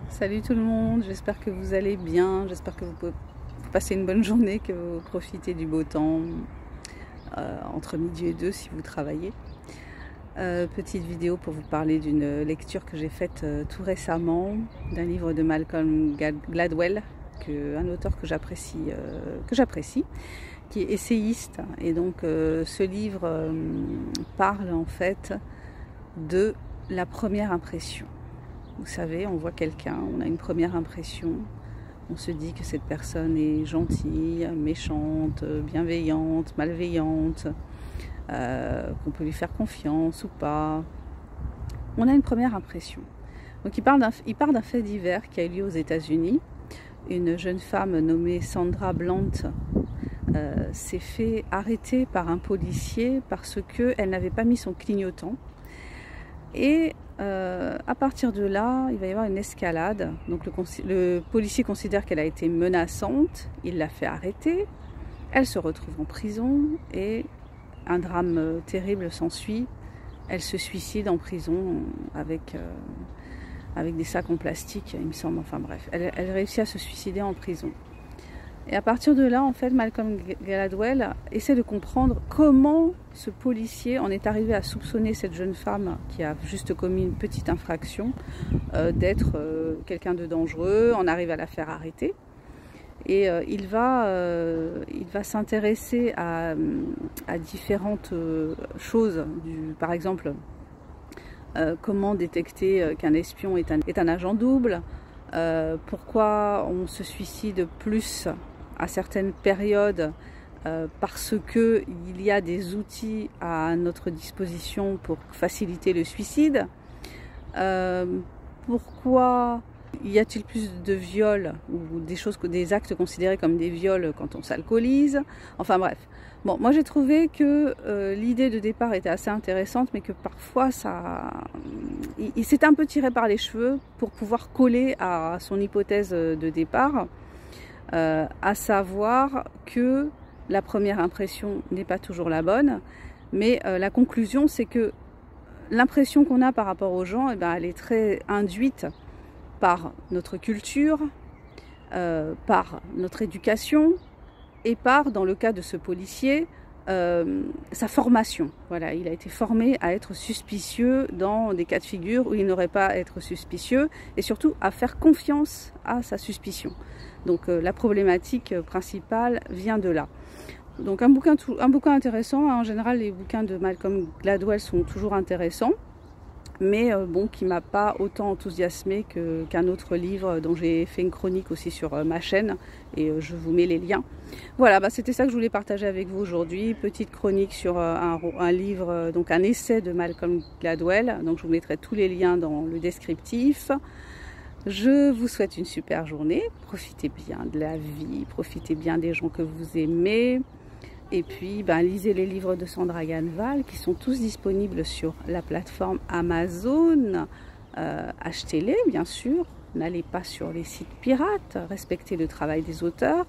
Salut tout le monde, j'espère que vous allez bien, j'espère que vous passez une bonne journée, que vous profitez du beau temps entre midi et 2 si vous travaillez. Petite vidéo pour vous parler d'une lecture que j'ai faite tout récemment, d'un livre de Malcolm Gladwell, un auteur que j'apprécie, qui est essayiste. Et donc ce livre parle en fait de la première impression. Vous savez, on voit quelqu'un, on a une première impression, on se dit que cette personne est gentille, méchante, bienveillante, malveillante, qu'on peut lui faire confiance ou pas. On a une première impression. Donc il part d'un fait divers qui a eu lieu aux États-Unis. Une jeune femme nommée Sandra Bland s'est fait arrêter par un policier parce qu'elle n'avait pas mis son clignotant. Et à partir de là, il va y avoir une escalade. Donc le policier considère qu'elle a été menaçante, il l'a fait arrêter, elle se retrouve en prison et un drame terrible s'ensuit. Elle se suicide en prison avec des sacs en plastique, il me semble. Enfin bref, elle réussit à se suicider en prison. Et à partir de là, en fait, Malcolm Gladwell essaie de comprendre comment ce policier en est arrivé à soupçonner cette jeune femme qui a juste commis une petite infraction d'être quelqu'un de dangereux, on arrive à la faire arrêter. Et il va s'intéresser à différentes choses, par exemple, comment détecter qu'un espion est un agent double, pourquoi on se suicide plus à certaines périodes parce qu'il y a des outils à notre disposition pour faciliter le suicide. Pourquoi y a-t-il plus de viols ou des actes considérés comme des viols quand on s'alcoolise? Enfin bref. Bon, moi j'ai trouvé que l'idée de départ était assez intéressante, mais que parfois il s'est un peu tiré par les cheveux pour pouvoir coller à son hypothèse de départ, à savoir que la première impression n'est pas toujours la bonne, mais la conclusion c'est que l'impression qu'on a par rapport aux gens, elle est très induite par notre culture, par notre éducation et par, dans le cas de ce policier, sa formation. Voilà, il a été formé à être suspicieux dans des cas de figure où il n'aurait pas à être suspicieux et surtout à faire confiance à sa suspicion. Donc la problématique principale vient de là. Donc un bouquin intéressant. En général, les bouquins de Malcolm Gladwell sont toujours intéressants, mais bon, qui m'a pas autant enthousiasmé qu'un autre livre dont j'ai fait une chronique aussi sur ma chaîne, et je vous mets les liens. Voilà, c'était ça que je voulais partager avec vous aujourd'hui, petite chronique sur un livre, donc un essai de Malcolm Gladwell, donc je vous mettrai tous les liens dans le descriptif. Je vous souhaite une super journée, profitez bien de la vie, profitez bien des gens que vous aimez. Et puis, lisez les livres de Sandra Gladwell qui sont tous disponibles sur la plateforme Amazon. Achetez-les, bien sûr. N'allez pas sur les sites pirates. Respectez le travail des auteurs.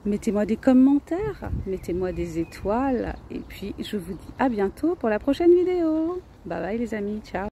Mettez-moi des commentaires. Mettez-moi des étoiles. Et puis, je vous dis à bientôt pour la prochaine vidéo. Bye bye les amis. Ciao.